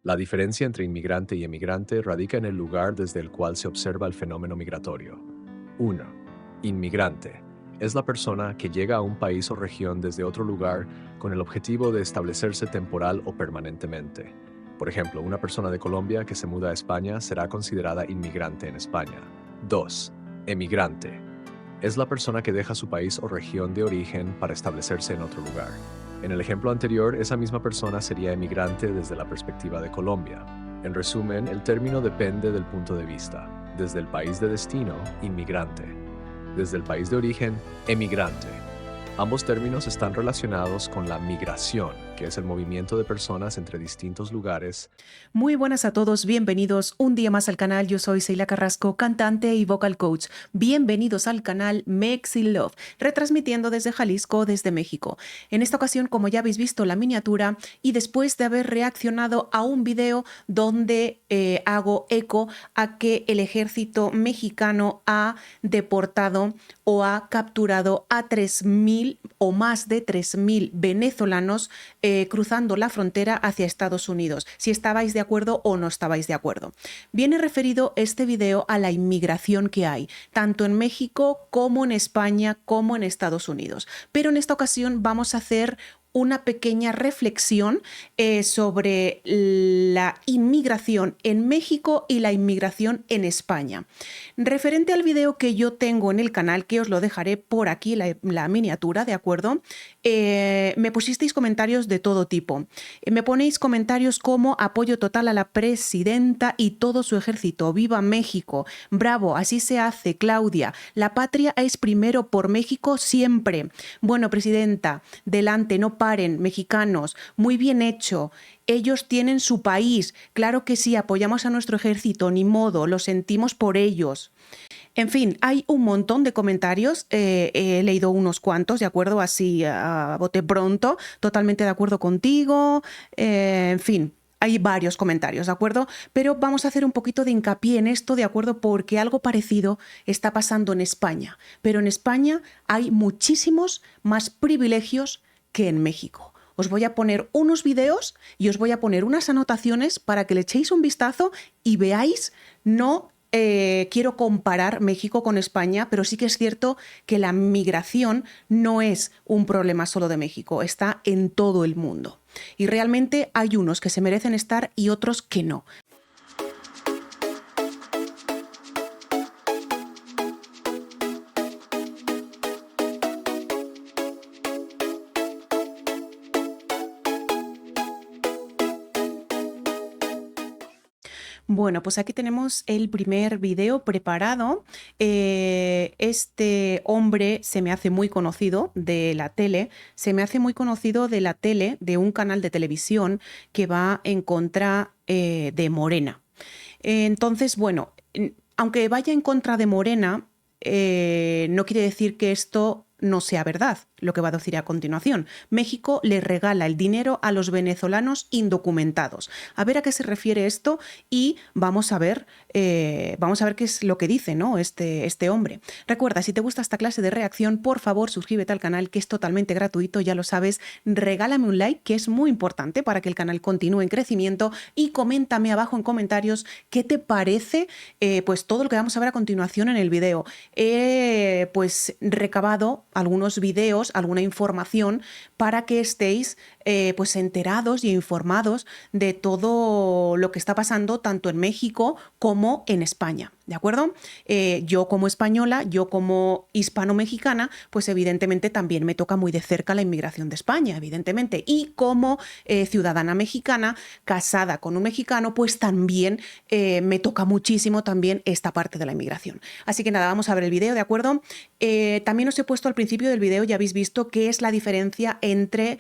La diferencia entre inmigrante y emigrante radica en el lugar desde el cual se observa el fenómeno migratorio. 1. Inmigrante. Es la persona que llega a un país o región desde otro lugar con el objetivo de establecerse temporal o permanentemente. Por ejemplo, una persona de Colombia que se muda a España será considerada inmigrante en España. 2. Emigrante. Es la persona que deja su país o región de origen para establecerse en otro lugar. En el ejemplo anterior, esa misma persona sería emigrante desde la perspectiva de Colombia. En resumen, el término depende del punto de vista. Desde el país de destino, inmigrante. Desde el país de origen, emigrante. Ambos términos están relacionados con la migración, que es el movimiento de personas entre distintos lugares. Muy buenas a todos, bienvenidos un día más al canal. Yo soy Seila Carrasco, cantante y vocal coach. Bienvenidos al canal Mexi Love, retransmitiendo desde Jalisco, desde México. En esta ocasión, como ya habéis visto la miniatura, y después de haber reaccionado a un video donde hago eco a que el ejército mexicano ha deportado o ha capturado a 3.000 o más de 3.000 venezolanos cruzando la frontera hacia Estados Unidos, si estabais de acuerdo o no estabais de acuerdo. Viene referido este video a la inmigración que hay, tanto en México como en España como en Estados Unidos. Pero en esta ocasión vamos a hacer una pequeña reflexión sobre la inmigración en México y la inmigración en España. Referente al video que yo tengo en el canal, que os lo dejaré por aquí, la miniatura, ¿de acuerdo? Me pusisteis comentarios de todo tipo. Me ponéis comentarios como apoyo total a la presidenta y todo su ejército. ¡Viva México! Bravo, así se hace, Claudia. La patria es primero por México siempre. Bueno, presidenta, delante, no paren, mexicanos, muy bien hecho. Ellos tienen su país. Claro que sí, apoyamos a nuestro ejército, ni modo, lo sentimos por ellos. En fin, hay un montón de comentarios, he leído unos cuantos, ¿de acuerdo? Así a bote pronto, totalmente de acuerdo contigo, en fin. Hay varios comentarios, ¿de acuerdo? Pero vamos a hacer un poquito de hincapié en esto, ¿de acuerdo? Porque algo parecido está pasando en España. Pero en España hay muchísimos más privilegios que en México. Os voy a poner unos videos y os voy a poner unas anotaciones para que le echéis un vistazo y veáis, no quiero comparar México con España, pero sí que es cierto que la migración no es un problema solo de México, está en todo el mundo. Y realmente hay unos que se merecen estar y otros que no. Bueno, pues aquí tenemos el primer video preparado. Este hombre se me hace muy conocido de la tele, de un canal de televisión que va en contra de Morena. Entonces, bueno, aunque vaya en contra de Morena, no quiere decir que esto no sea verdad, lo que va a decir a continuación. México le regala el dinero a los venezolanos indocumentados. A ver a qué se refiere esto y vamos a ver qué es lo que dice, ¿no? este hombre. Recuerda, si te gusta esta clase de reacción, por favor, suscríbete al canal, que es totalmente gratuito, ya lo sabes. Regálame un like, que es muy importante para que el canal continúe en crecimiento, y coméntame abajo en comentarios qué te parece pues todo lo que vamos a ver a continuación en el video. He pues recabado algunos videos, alguna información para que estéis pues enterados y informados de todo lo que está pasando tanto en México como en España, ¿de acuerdo? Yo como española, yo como hispano-mexicana, pues evidentemente también me toca muy de cerca la inmigración de España, evidentemente, y como ciudadana mexicana, casada con un mexicano, pues también me toca muchísimo también esta parte de la inmigración. Así que nada, vamos a ver el video, ¿de acuerdo? También os he puesto al principio del video, ya habéis visto qué es la diferencia entre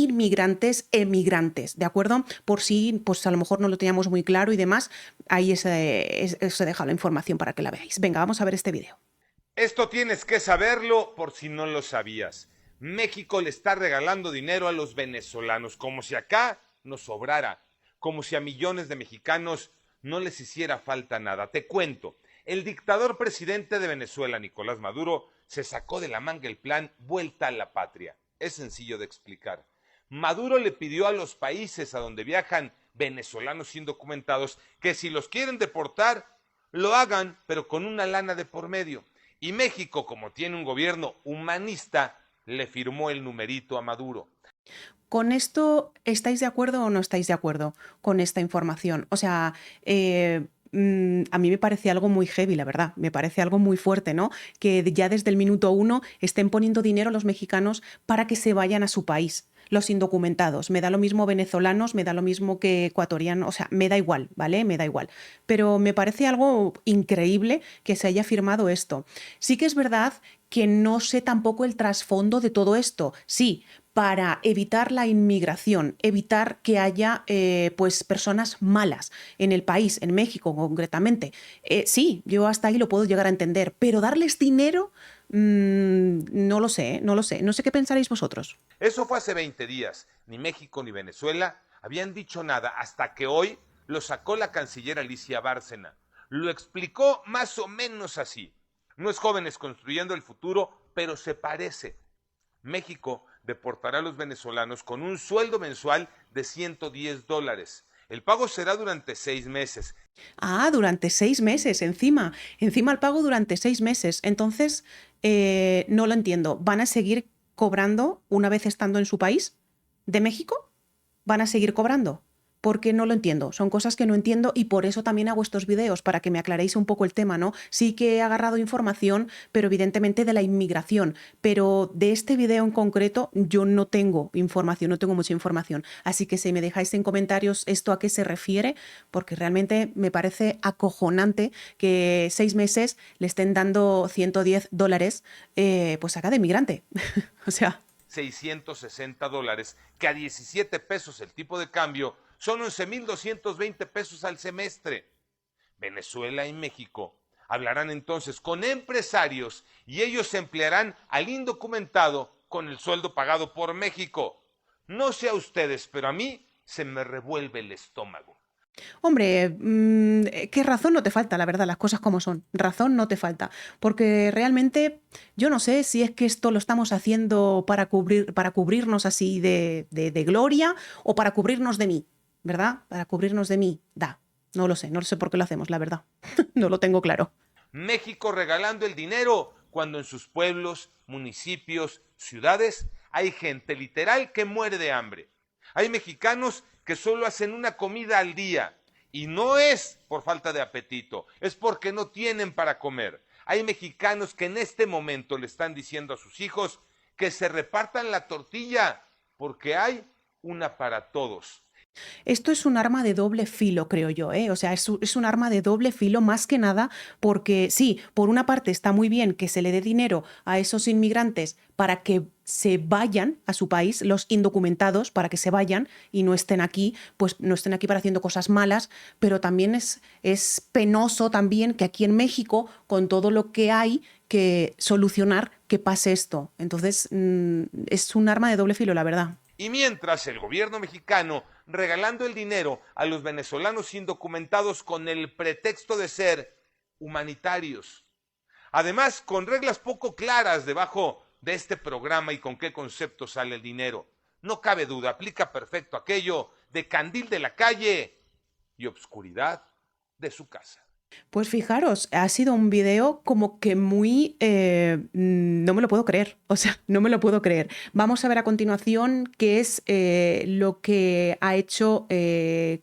inmigrantes e migrantes, ¿de acuerdo? Por si pues a lo mejor no lo teníamos muy claro y demás, ahí os he dejado la información para que la veáis. Venga, vamos a ver este video. Esto tienes que saberlo por si no lo sabías. México le está regalando dinero a los venezolanos, como si acá nos sobrara, como si a millones de mexicanos no les hiciera falta nada. Te cuento, el dictador presidente de Venezuela, Nicolás Maduro, se sacó de la manga el plan Vuelta a la Patria. Es sencillo de explicar. Maduro le pidió a los países a donde viajan venezolanos indocumentados que si los quieren deportar, lo hagan, pero con una lana de por medio. Y México, como tiene un gobierno humanista, le firmó el numerito a Maduro. ¿Con esto estáis de acuerdo o no estáis de acuerdo con esta información? O sea, a mí me parece algo muy heavy, la verdad. Me parece algo muy fuerte, ¿no? Que ya desde el minuto uno estén poniendo dinero los mexicanos para que se vayan a su país. Los indocumentados. Me da lo mismo venezolanos, me da lo mismo que ecuatorianos. O sea, me da igual, ¿vale? Me da igual. Pero me parece algo increíble que se haya firmado esto. Sí que es verdad que no sé tampoco el trasfondo de todo esto. Sí, para evitar la inmigración, evitar que haya pues personas malas en el país, en México concretamente. Sí, yo hasta ahí lo puedo llegar a entender, pero darles dinero, no lo sé, no lo sé. No sé qué pensaréis vosotros. Eso fue hace 20 días. Ni México ni Venezuela habían dicho nada hasta que hoy lo sacó la canciller Alicia Bárcena. Lo explicó más o menos así. No es Jóvenes Construyendo el Futuro, pero se parece. México deportará a los venezolanos con un sueldo mensual de $110. El pago será durante 6 meses. Ah, durante 6 meses, encima el pago durante 6 meses. Entonces, no lo entiendo. ¿Van a seguir cobrando una vez estando en su país? ¿De México? ¿Van a seguir cobrando? Porque no lo entiendo. Son cosas que no entiendo y por eso también hago estos videos, para que me aclaréis un poco el tema, ¿no? Sí que he agarrado información, pero evidentemente de la inmigración. Pero de este video en concreto yo no tengo información, no tengo mucha información. Así que si me dejáis en comentarios esto a qué se refiere, porque realmente me parece acojonante que 6 meses le estén dando $110, pues acá de inmigrante. O sea... $660, que a 17 pesos el tipo de cambio son 11,220 pesos al semestre. Venezuela y México hablarán entonces con empresarios y ellos emplearán al indocumentado con el sueldo pagado por México. No sé a ustedes, pero a mí se me revuelve el estómago. Hombre, qué razón no te falta, la verdad, las cosas como son. Razón no te falta. Porque realmente yo no sé si es que esto lo estamos haciendo para cubrirnos así de gloria o para cubrirnos de mí, ¿verdad? Para cubrirnos de mí. No lo sé, no sé por qué lo hacemos, la verdad. No lo tengo claro. México regalando el dinero cuando en sus pueblos, municipios, ciudades hay gente literal que muere de hambre. Hay mexicanos que solo hacen una comida al día y no es por falta de apetito, es porque no tienen para comer. Hay mexicanos que en este momento le están diciendo a sus hijos que se repartan la tortilla porque hay una para todos. Esto es un arma de doble filo, creo yo, ¿eh? O sea, es un arma de doble filo más que nada porque sí, por una parte está muy bien que se le dé dinero a esos inmigrantes para que se vayan a su país, los indocumentados, para que se vayan y no estén aquí, pues no estén aquí para haciendo cosas malas, pero también es penoso también que aquí en México, con todo lo que hay que solucionar, que pase esto. Entonces, es un arma de doble filo, la verdad. Y mientras el gobierno mexicano regalando el dinero a los venezolanos indocumentados con el pretexto de ser humanitarios. Además, con reglas poco claras debajo de este programa y con qué concepto sale el dinero. No cabe duda, aplica perfecto aquello de candil de la calle y obscuridad de su casa. Pues fijaros, ha sido un video como que muy... no me lo puedo creer, o sea, no me lo puedo creer. Vamos a ver a continuación qué es lo que ha hecho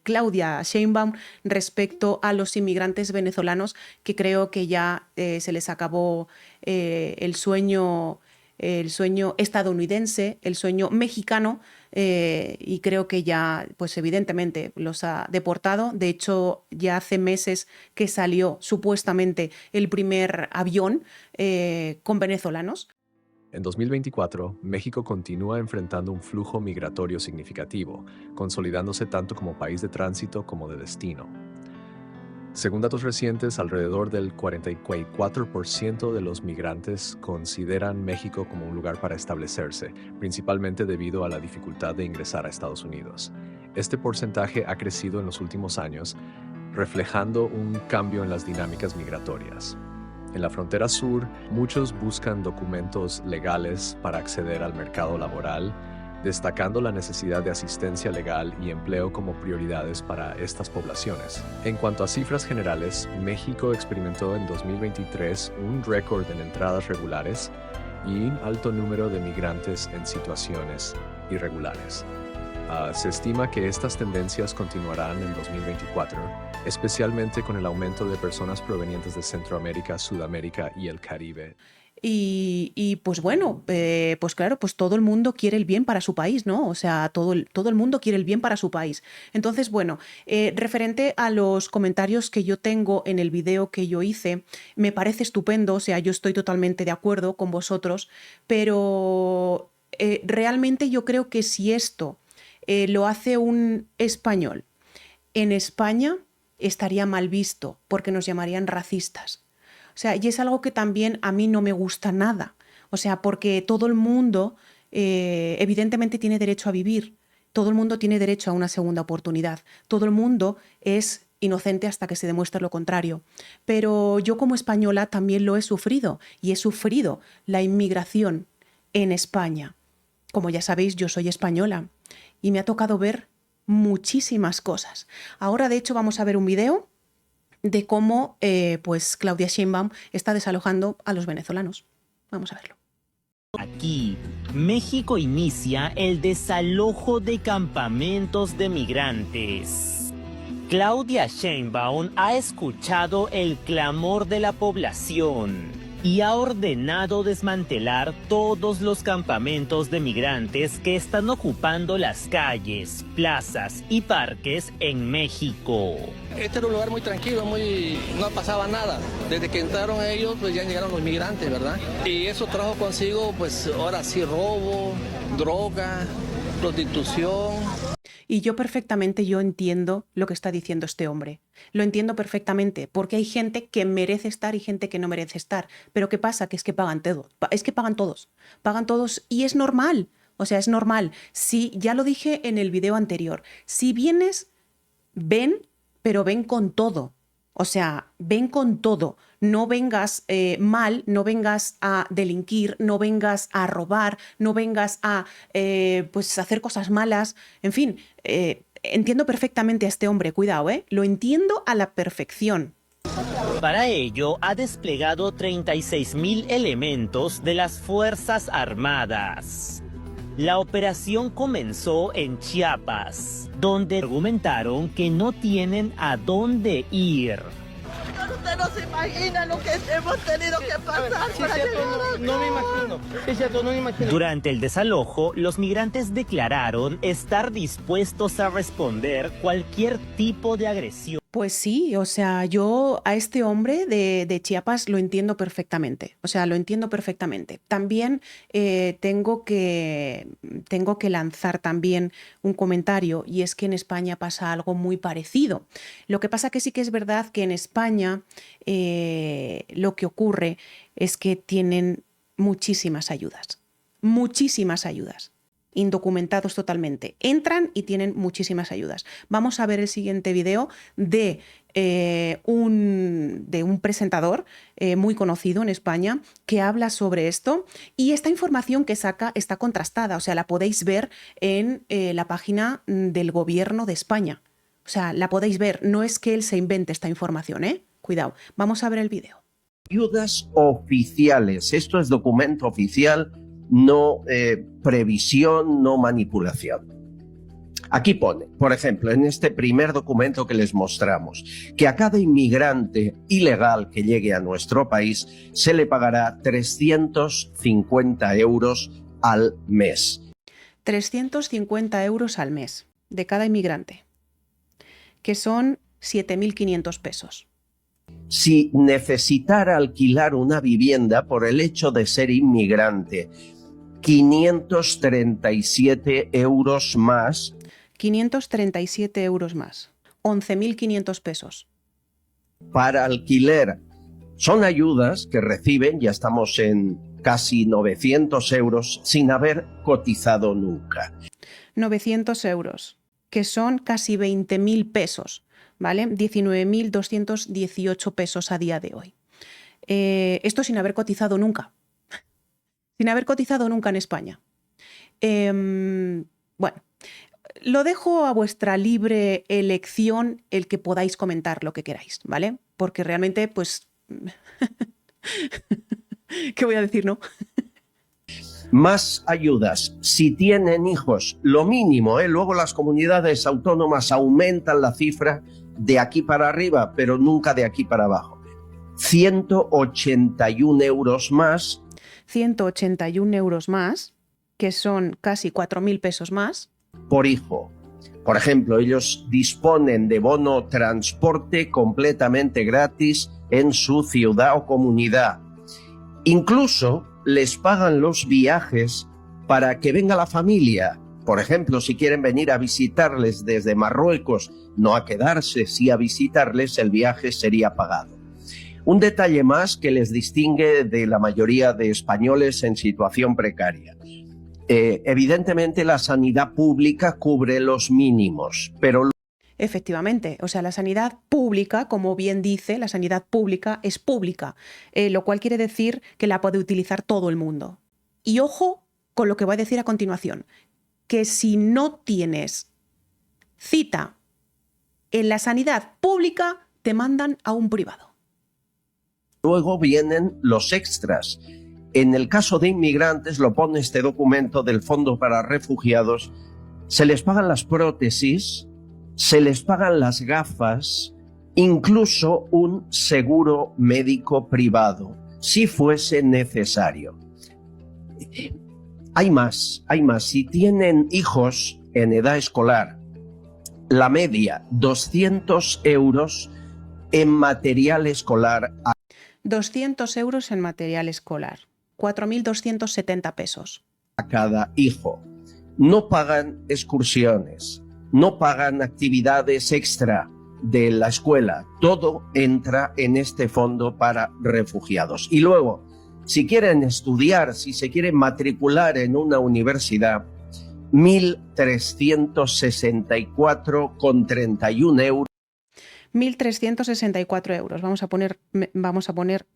Claudia Sheinbaum respecto a los inmigrantes venezolanos, que creo que ya se les acabó el sueño estadounidense, el sueño mexicano, y creo que ya, pues evidentemente, los ha deportado. De hecho, ya hace meses que salió supuestamente el primer avión con venezolanos. En 2024, México continúa enfrentando un flujo migratorio significativo, consolidándose tanto como país de tránsito como de destino. Según datos recientes, alrededor del 44% de los migrantes consideran México como un lugar para establecerse, principalmente debido a la dificultad de ingresar a Estados Unidos. Este porcentaje ha crecido en los últimos años, reflejando un cambio en las dinámicas migratorias. En la frontera sur, muchos buscan documentos legales para acceder al mercado laboral, destacando la necesidad de asistencia legal y empleo como prioridades para estas poblaciones. En cuanto a cifras generales, México experimentó en 2023 un récord en entradas regulares y un alto número de migrantes en situaciones irregulares. Se estima que estas tendencias continuarán en 2024, especialmente con el aumento de personas provenientes de Centroamérica, Sudamérica y el Caribe. Y pues bueno, pues claro, pues todo el mundo quiere el bien para su país, ¿no? O sea, todo el mundo quiere el bien para su país. Entonces, bueno, referente a los comentarios que yo tengo en el video que yo hice, me parece estupendo, o sea, yo estoy totalmente de acuerdo con vosotros, pero realmente yo creo que si esto lo hace un español en España, estaría mal visto, porque nos llamarían racistas. O sea, y es algo que también a mí no me gusta nada. O sea, porque todo el mundo evidentemente tiene derecho a vivir. Todo el mundo tiene derecho a una segunda oportunidad. Todo el mundo es inocente hasta que se demuestre lo contrario. Pero yo como española también lo he sufrido y he sufrido la inmigración en España. Como ya sabéis, yo soy española y me ha tocado ver muchísimas cosas. Ahora, de hecho, vamos a ver un video de cómo pues Claudia Sheinbaum está desalojando a los venezolanos. Vamos a verlo. Aquí, México inicia el desalojo de campamentos de migrantes. Claudia Sheinbaum ha escuchado el clamor de la población y ha ordenado desmantelar todos los campamentos de migrantes que están ocupando las calles, plazas y parques en México. Este era un lugar muy tranquilo, no pasaba nada. Desde que entraron ellos, pues ya llegaron los migrantes, ¿verdad? Y eso trajo consigo, pues ahora sí, robo, droga, prostitución. Y yo entiendo lo que está diciendo este hombre. Lo entiendo perfectamente, porque hay gente que merece estar y gente que no merece estar. Pero ¿qué pasa? Que es que pagan todos. Es que pagan todos. Pagan todos y es normal. O sea, es normal. Si, ya lo dije en el video anterior, si vienes, ven, pero ven con todo. O sea, ven con todo. No vengas mal, no vengas a delinquir, no vengas a robar, no vengas a pues hacer cosas malas. En fin, entiendo perfectamente a este hombre, cuidado, lo entiendo a la perfección. Para ello, ha desplegado 36.000 elementos de las Fuerzas Armadas. La operación comenzó en Chiapas, donde argumentaron que no tienen a dónde ir. Usted no se imagina lo que hemos tenido que pasar para llegar no me imagino. Es cierto, no me imagino. Durante el desalojo, los migrantes declararon estar dispuestos a responder cualquier tipo de agresión. Pues sí, o sea, yo a este hombre de Chiapas lo entiendo perfectamente. O sea, lo entiendo perfectamente. También tengo que lanzar también un comentario, y es que en España pasa algo muy parecido. Lo que pasa que sí que es verdad que en España lo que ocurre es que tienen muchísimas ayudas. Muchísimas ayudas. Indocumentados totalmente. Entran y tienen muchísimas ayudas. Vamos a ver el siguiente video de un presentador muy conocido en España que habla sobre esto, y esta información que saca está contrastada, o sea, la podéis ver en la página del gobierno de España. O sea, la podéis ver, no es que él se invente esta información, Cuidado, vamos a ver el video. Ayudas oficiales, esto es documento oficial, no previsión, no manipulación. Aquí pone, por ejemplo, en este primer documento que les mostramos, que a cada inmigrante ilegal que llegue a nuestro país se le pagará 350 euros al mes. 350 euros al mes de cada inmigrante, que son 7.500 pesos. Si necesitara alquilar una vivienda por el hecho de ser inmigrante, 537 euros más. 537 euros más. 11.500 pesos. Para alquiler. Son ayudas que reciben, ya estamos en casi 900 euros, sin haber cotizado nunca. 900 euros, que son casi 20.000 pesos, ¿vale? 19.218 pesos a día de hoy. Esto sin haber cotizado nunca. Sin haber cotizado nunca en España. Bueno, lo dejo a vuestra libre elección el que podáis comentar lo que queráis, ¿vale? Porque realmente, pues... ¿Qué voy a decir, no? Más ayudas. Si tienen hijos, lo mínimo, ¿eh? Luego las comunidades autónomas aumentan la cifra de aquí para arriba, pero nunca de aquí para abajo. 181 euros más. 181 euros más, que son casi 4.000 pesos más. Por hijo. Por ejemplo, ellos disponen de bono transporte completamente gratis en su ciudad o comunidad. Incluso les pagan los viajes para que venga la familia. Por ejemplo, si quieren venir a visitarles desde Marruecos, no a quedarse, sí a visitarles, el viaje sería pagado. Un detalle más que les distingue de la mayoría de españoles en situación precaria. Evidentemente la sanidad pública cubre los mínimos, pero... Efectivamente, o sea, la sanidad pública, como bien dice, la sanidad pública es pública, lo cual quiere decir que la puede utilizar todo el mundo. Y ojo con lo que voy a decir a continuación, que si no tienes cita en la sanidad pública, te mandan a un privado. Luego vienen los extras. En el caso de inmigrantes, lo pone este documento del Fondo para Refugiados, se les pagan las prótesis, se les pagan las gafas, incluso un seguro médico privado, si fuese necesario. Hay más. Si tienen hijos en edad escolar, la media, 200 euros en material escolar. 200 euros en material escolar, 4.270 pesos. A cada hijo. No pagan excursiones, no pagan actividades extra de la escuela. Todo entra en este fondo para refugiados. Y luego, si quieren estudiar, si se quieren matricular en una universidad, 1.364,31 euros. 1.364 euros. Vamos a poner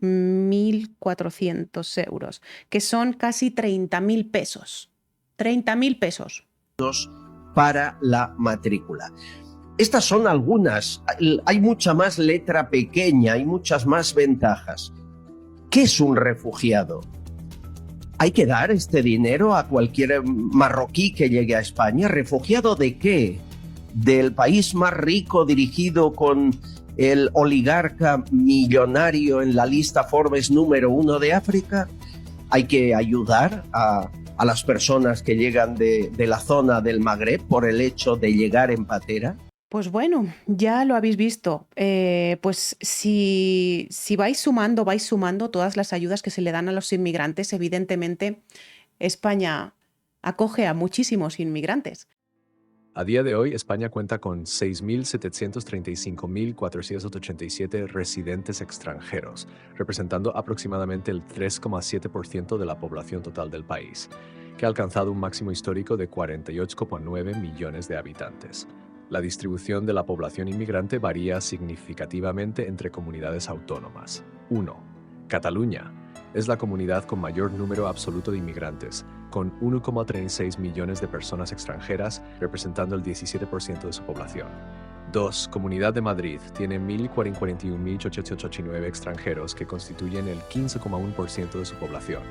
1.400 euros, que son casi 30.000 pesos. 30.000 pesos. Para la matrícula. Estas son algunas. Hay mucha más letra pequeña, hay muchas más ventajas. ¿Qué es un refugiado? ¿Hay que dar este dinero a cualquier marroquí que llegue a España? ¿Refugiado de qué? ¿Del país más rico dirigido con el oligarca millonario en la lista Forbes número 1 de África? ¿Hay que ayudar a las personas que llegan de la zona del Magreb por el hecho de llegar en patera? Pues bueno, ya lo habéis visto. Pues si vais sumando todas las ayudas que se le dan a los inmigrantes, evidentemente España acoge a muchísimos inmigrantes. A día de hoy, España cuenta con 6.735.487 residentes extranjeros, representando aproximadamente el 3,7% de la población total del país, que ha alcanzado un máximo histórico de 48,9 millones de habitantes. La distribución de la población inmigrante varía significativamente entre comunidades autónomas. 1. Cataluña es la comunidad con mayor número absoluto de inmigrantes, con 1,36 millones de personas extranjeras, representando el 17% de su población. 2. Comunidad de Madrid tiene 1.041.889 extranjeros, que constituyen el 15,1% de su población.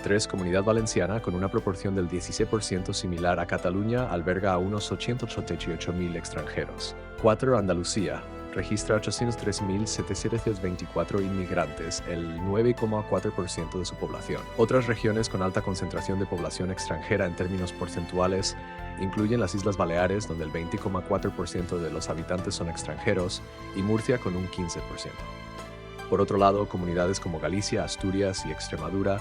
3. Comunidad Valenciana, con una proporción del 16% similar a Cataluña, alberga a unos 888.000 extranjeros. 4. Andalucía registra 803.724 inmigrantes, el 9,4% de su población. Otras regiones con alta concentración de población extranjera en términos porcentuales incluyen las Islas Baleares, donde el 20,4% de los habitantes son extranjeros, y Murcia con un 15%. Por otro lado, comunidades como Galicia, Asturias y Extremadura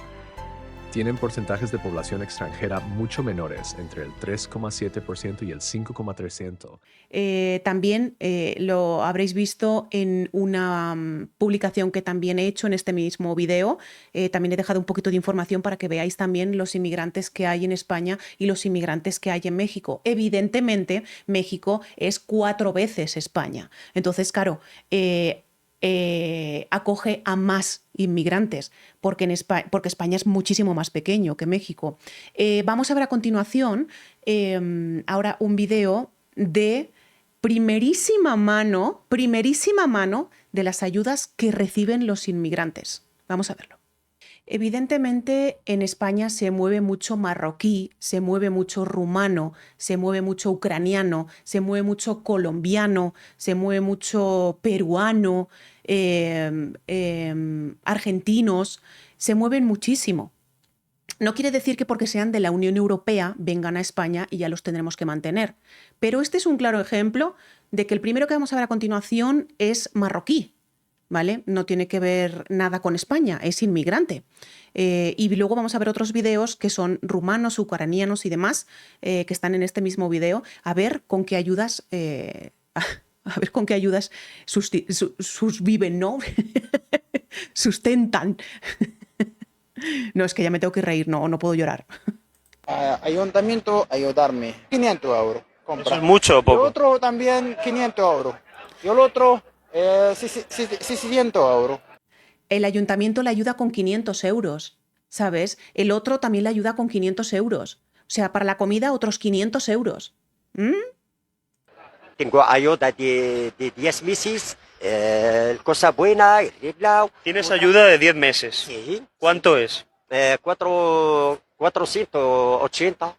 tienen porcentajes de población extranjera mucho menores, entre el 3,7% y el 5,3%. También lo habréis visto en una publicación que también he hecho en este mismo video. También he dejado un poquito de información para que veáis también los inmigrantes que hay en España y los inmigrantes que hay en México. Evidentemente, México es 4 veces España. Entonces, claro, acoge a más inmigrantes, porque España es muchísimo más pequeño que México. Vamos a ver a continuación ahora un video de primerísima mano de las ayudas que reciben los inmigrantes. Vamos a verlo. Evidentemente, en España se mueve mucho marroquí, se mueve mucho rumano, se mueve mucho ucraniano, se mueve mucho colombiano, se mueve mucho peruano, argentinos, se mueven muchísimo. No quiere decir que porque sean de la Unión Europea vengan a España y ya los tendremos que mantener. Pero este es un claro ejemplo de que el primero que vamos a ver a continuación es marroquí, ¿vale? No tiene que ver nada con España, es inmigrante. Y luego vamos a ver otros videos que son rumanos, ucranianos y demás, que están en este mismo video, a ver con qué ayudas... a ver con qué ayudas viven, ¿no? Sustentan. No, es que ya me tengo que reír, no puedo llorar. Ayuntamiento, ayudarme. 500 euros. Compra. ¿Eso es mucho o poco? El otro también 500 euros. Y el otro 600 euros. El ayuntamiento le ayuda con 500 euros, ¿sabes? El otro también le ayuda con 500 euros. O sea, para la comida otros 500 euros. Tengo ayuda de 10 meses, cosa buena, arreglado. Tienes ayuda de 10 meses. Sí. ¿Cuánto es? 480.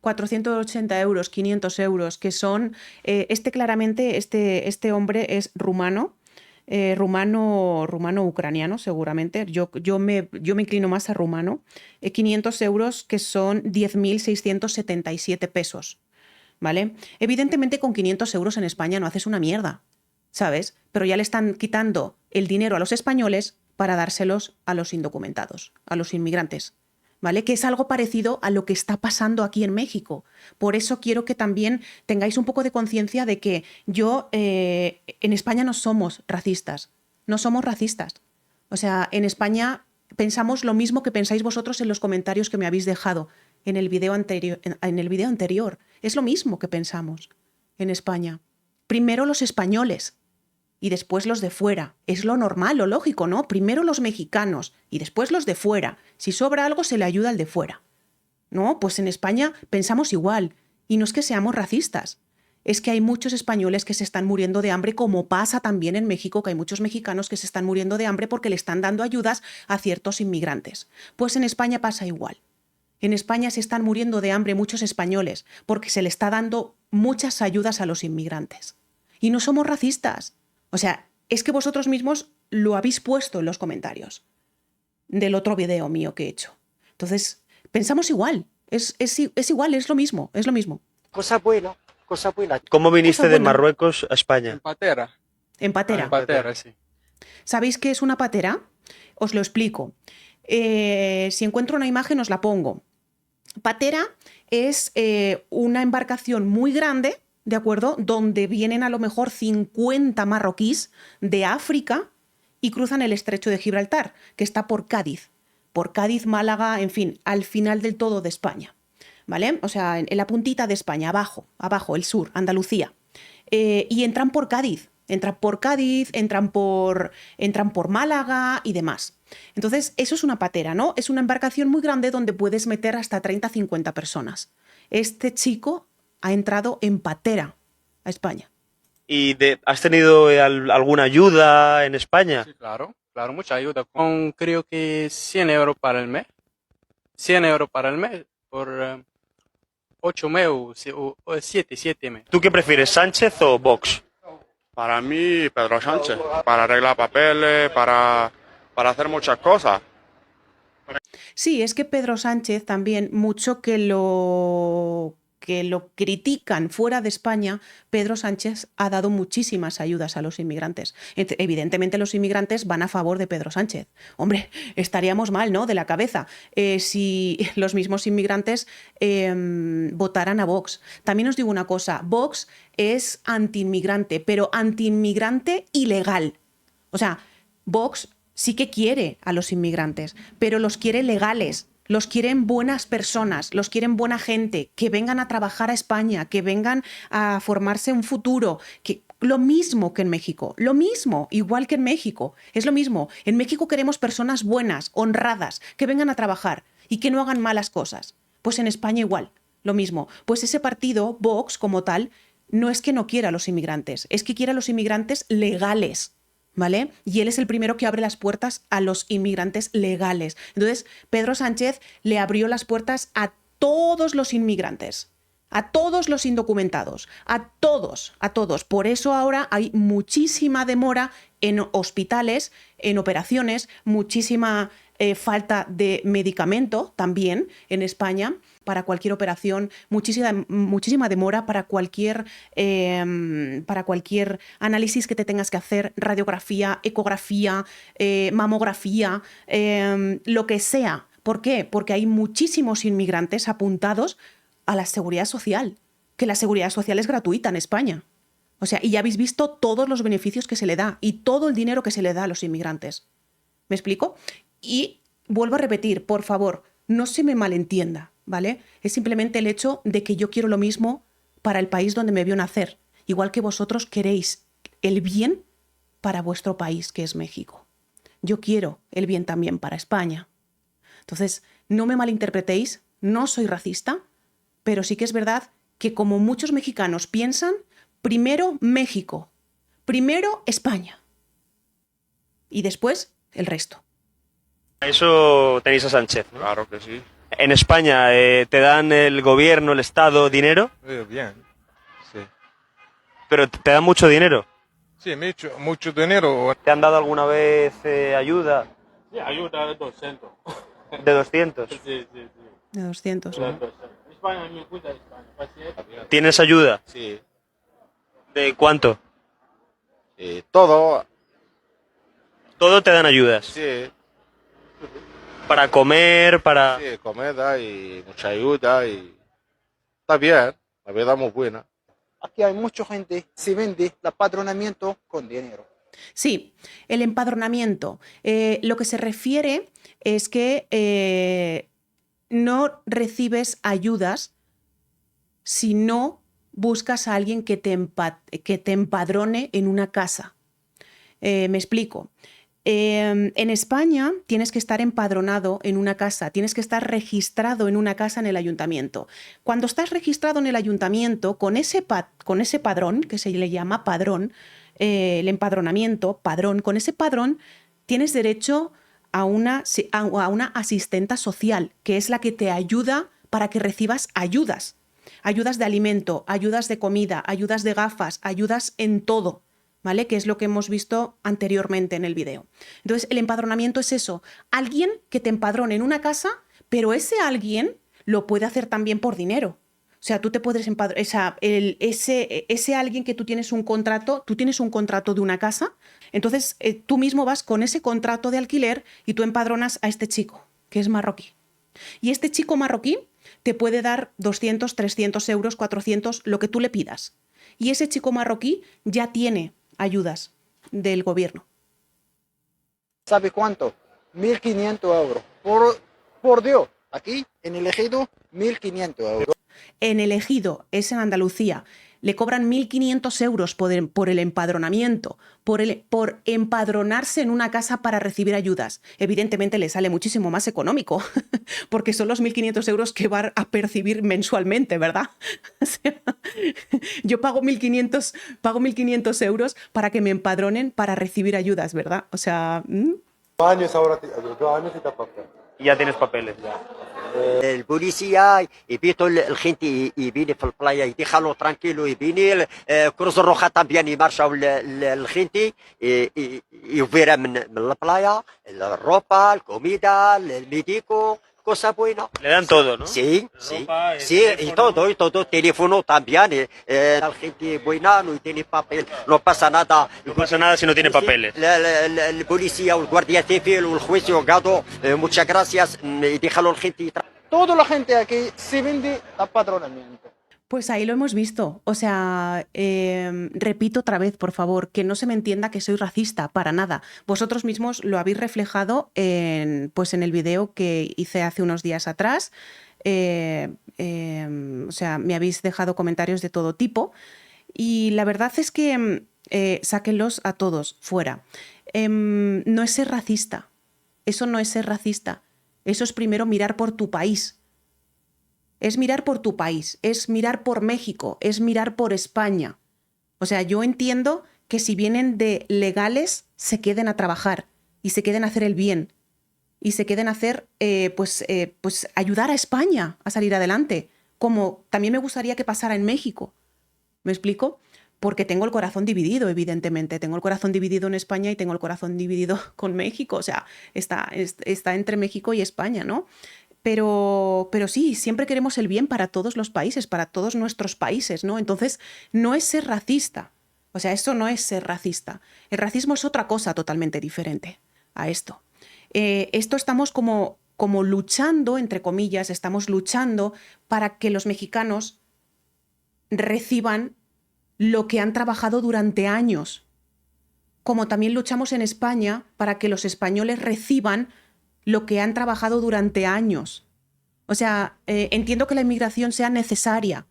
480 euros, 500 euros, que son... claramente, este hombre es rumano, rumano-ucraniano seguramente, yo me inclino más a rumano, 500 euros que son 10.677 pesos, ¿vale? Evidentemente con 500 euros en España no haces una mierda, ¿sabes? Pero ya le están quitando el dinero a los españoles para dárselos a los indocumentados, a los inmigrantes, ¿vale? Que es algo parecido a lo que está pasando aquí en México. Por eso quiero que también tengáis un poco de conciencia de que en España no somos racistas. No somos racistas. O sea, en España pensamos lo mismo que pensáis vosotros en los comentarios que me habéis dejado en el video anterior. Es lo mismo que pensamos en España. Primero los españoles y después los de fuera. Es lo normal, lo lógico, ¿no? Primero los mexicanos y después los de fuera. Si sobra algo, se le ayuda al de fuera. ¿No? Pues en España pensamos igual. Y no es que seamos racistas. Es que hay muchos españoles que se están muriendo de hambre, como pasa también en México, que hay muchos mexicanos que se están muriendo de hambre porque le están dando ayudas a ciertos inmigrantes. Pues en España pasa igual. En España se están muriendo de hambre muchos españoles porque se le está dando muchas ayudas a los inmigrantes. Y no somos racistas. O sea, es que vosotros mismos lo habéis puesto en los comentarios del otro video mío que he hecho. Entonces, pensamos igual. Es igual, es lo mismo, es lo mismo. Cosa buena, cosa buena. ¿Cómo viniste de Marruecos a España? En patera. En patera. En patera, sí. ¿Sabéis qué es una patera? Os lo explico. Si encuentro una imagen os la pongo. Patera es una embarcación muy grande, ¿de acuerdo? Donde vienen a lo mejor 50 marroquíes de África y cruzan el estrecho de Gibraltar, que está por Cádiz, Málaga, en fin, al final del todo de España, ¿vale? O sea, en la puntita de España, abajo, el sur, Andalucía. Y entran por Cádiz, entran por Málaga y demás. Entonces, eso es una patera, ¿no? Es una embarcación muy grande donde puedes meter hasta 30-50 personas. Este chico ha entrado en patera a España. ¿Y has tenido alguna ayuda en España? Sí, claro, mucha ayuda. Con creo que 100 euros para el mes. 100 euros para el mes por 8 meses o 7 meses. ¿Tú qué prefieres, Sánchez o Vox? Para mí, Pedro Sánchez. Para arreglar papeles, para hacer muchas cosas. Sí, es que Pedro Sánchez también, mucho que lo critican fuera de España, Pedro Sánchez ha dado muchísimas ayudas a los inmigrantes. Evidentemente los inmigrantes van a favor de Pedro Sánchez. Hombre, estaríamos mal, ¿no?, de la cabeza si los mismos inmigrantes votaran a Vox. También os digo una cosa, Vox es antiinmigrante, pero antiinmigrante ilegal. O sea, Vox sí que quiere a los inmigrantes, pero los quiere legales. Los quieren buenas personas, los quieren buena gente, que vengan a trabajar a España, que vengan a formarse un futuro, Lo mismo que en México, lo mismo, igual que en México, es lo mismo. En México queremos personas buenas, honradas, que vengan a trabajar y que no hagan malas cosas. Pues en España igual, lo mismo. Pues ese partido, Vox, como tal, no es que no quiera a los inmigrantes, es que quiere a los inmigrantes legales, ¿vale? Y él es el primero que abre las puertas a los inmigrantes legales. Entonces, Pedro Sánchez le abrió las puertas a todos los inmigrantes, a todos los indocumentados, a todos, a todos. Por eso ahora hay muchísima demora en hospitales, en operaciones, muchísima falta de medicamento también en España para cualquier operación, muchísima demora para cualquier análisis que te tengas que hacer, radiografía, ecografía, mamografía, lo que sea. ¿Por qué? Porque hay muchísimos inmigrantes apuntados a la seguridad social, que la seguridad social es gratuita en España. O sea, y ya habéis visto todos los beneficios que se le da y todo el dinero que se le da a los inmigrantes. ¿Me explico? Y vuelvo a repetir, por favor, no se me malentienda, ¿vale? Es simplemente el hecho de que yo quiero lo mismo para el país donde me vio nacer, igual que vosotros queréis el bien para vuestro país, que es México. Yo quiero el bien también para España. Entonces, no me malinterpretéis, no soy racista, pero sí que es verdad que como muchos mexicanos piensan, primero México, primero España y después el resto. Eso tenéis a Sánchez, ¿no? Claro que sí. En España, ¿te dan el gobierno, el Estado, dinero? Bien, sí. ¿Pero te dan mucho dinero? Sí, mucho dinero. ¿Te han dado alguna vez ayuda? Sí, ayuda de 200. ¿De 200? Sí. De 200. España, mi cuenta de España. ¿Tienes ayuda? Sí. ¿De cuánto? Todo. ¿Todo te dan ayudas? Sí. ¿Para comer, para...? Sí, comida y mucha ayuda y... Está bien, la vida muy buena. Aquí hay mucha gente, se vende el apadronamiento con dinero. Sí, el empadronamiento. Lo que se refiere es que no recibes ayudas si no buscas a alguien que te empadrone en una casa. Me explico. En España tienes que estar empadronado en una casa, tienes que estar registrado en una casa en el ayuntamiento. Cuando estás registrado en el ayuntamiento, con ese padrón, que se le llama padrón, el empadronamiento, padrón, con ese padrón tienes derecho a una asistenta social, que es la que te ayuda para que recibas ayudas. Ayudas de alimento, ayudas de comida, ayudas de gafas, ayudas en todo, ¿vale? Que es lo que hemos visto anteriormente en el video. Entonces, el empadronamiento es eso. Alguien que te empadrone en una casa, pero ese alguien lo puede hacer también por dinero. O sea, tú te puedes empadronar, ese alguien que tú tienes un contrato de una casa, entonces tú mismo vas con ese contrato de alquiler y tú empadronas a este chico, que es marroquí. Y este chico marroquí te puede dar 200, 300 euros, 400, lo que tú le pidas. Y ese chico marroquí ya tiene ayudas del gobierno. ¿Sabe cuánto? 1.500 euros. Por Dios, aquí en el Ejido, 1.500 euros. En el Ejido, es en Andalucía, le cobran 1.500 euros por el empadronamiento, por empadronarse en una casa para recibir ayudas. Evidentemente le sale muchísimo más económico, porque son los 1.500 euros que va a percibir mensualmente, ¿verdad? O sea, yo pago 1.500 euros para que me empadronen para recibir ayudas, ¿verdad? O sea... 2 años ahora, 2 años y papel. Y ya tienes papeles. El policía y visto la gente y viene por la playa y déjalo tranquilo y viene Cruz Roja también y marcha la gente y verá en la playa la ropa, la comida, el médico, cosa buena. Le dan todo, ¿no? Sí, Ropa, sí, y todo, teléfono también, la gente buena no tiene papel, no pasa nada. No pasa nada si no tiene papeles. El policía o el guardia civil o el juez o abogado, muchas gracias y déjalo la gente. Toda la gente aquí se vende apadronamiento. Pues ahí lo hemos visto. O sea, repito otra vez, por favor, que no se me entienda que soy racista, para nada. Vosotros mismos lo habéis reflejado pues en el video que hice hace unos días atrás. O sea, me habéis dejado comentarios de todo tipo. Y la verdad es que sáquenlos a todos fuera. No es ser racista. Eso no es ser racista. Eso es primero mirar por tu país. Es mirar por tu país, es mirar por México, es mirar por España. O sea, yo entiendo que si vienen de legales, se queden a trabajar y se queden a hacer el bien y se queden a hacer, pues ayudar a España a salir adelante, como también me gustaría que pasara en México. ¿Me explico? Porque tengo el corazón dividido, evidentemente. Tengo el corazón dividido en España y tengo el corazón dividido con México. O sea, está entre México y España, ¿no? Pero sí, siempre queremos el bien para todos los países, para todos nuestros países, ¿no? Entonces, no es ser racista. O sea, eso no es ser racista. El racismo es otra cosa totalmente diferente a esto. Esto estamos como luchando, entre comillas, estamos luchando para que los mexicanos reciban lo que han trabajado durante años. Como también luchamos en España para que los españoles reciban lo que han trabajado durante años. O sea, entiendo que la inmigración sea necesaria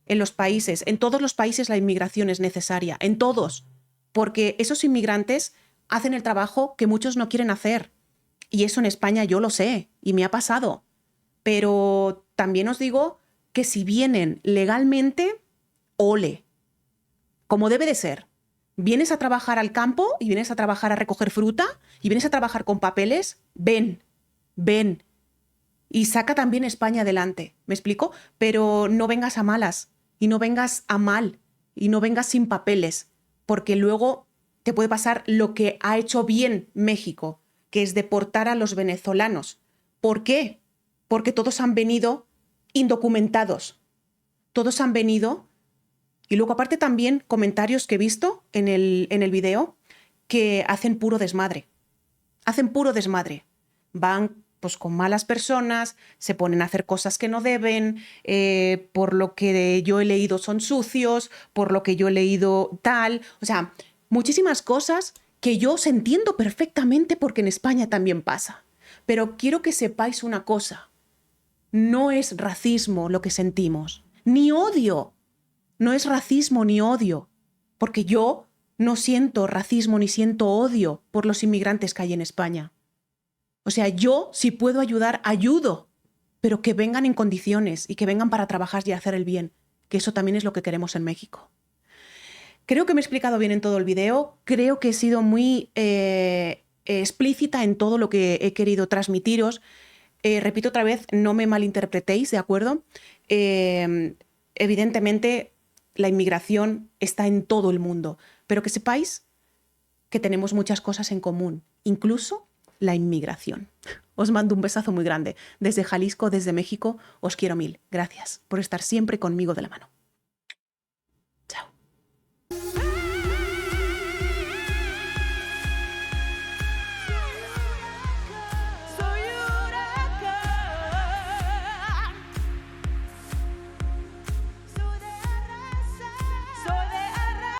en los países. En todos los países la inmigración es necesaria, en todos. Porque esos inmigrantes hacen el trabajo que muchos no quieren hacer. Y eso en España yo lo sé y me ha pasado. Pero también os digo que si vienen legalmente, ole. Como debe de ser. Vienes a trabajar al campo y vienes a trabajar a recoger fruta y vienes a trabajar con papeles, ven. Y saca también España adelante, ¿me explico? Pero no vengas a malas y no vengas a mal y no vengas sin papeles, porque luego te puede pasar lo que ha hecho bien México, que es deportar a los venezolanos. ¿Por qué? Porque todos han venido indocumentados. Todos han venido. Y luego aparte también comentarios que he visto en el video que hacen puro desmadre. Hacen puro desmadre. Van pues con malas personas, se ponen a hacer cosas que no deben, por lo que yo he leído son sucios, por lo que yo he leído tal. O sea, muchísimas cosas que yo os entiendo perfectamente porque en España también pasa. Pero quiero que sepáis una cosa. No es racismo lo que sentimos, ni odio. No es racismo ni odio, porque yo no siento racismo ni siento odio por los inmigrantes que hay en España. O sea, yo si puedo ayudar, ayudo, pero que vengan en condiciones y que vengan para trabajar y hacer el bien, que eso también es lo que queremos en México. Creo que me he explicado bien en todo el video, creo que he sido muy explícita en todo lo que he querido transmitiros. Repito otra vez, no me malinterpretéis, ¿de acuerdo? Evidentemente, la inmigración está en todo el mundo, pero que sepáis que tenemos muchas cosas en común, incluso la inmigración. Os mando un besazo muy grande. Desde Jalisco, desde México, os quiero mil. Gracias por estar siempre conmigo de la mano. Chao.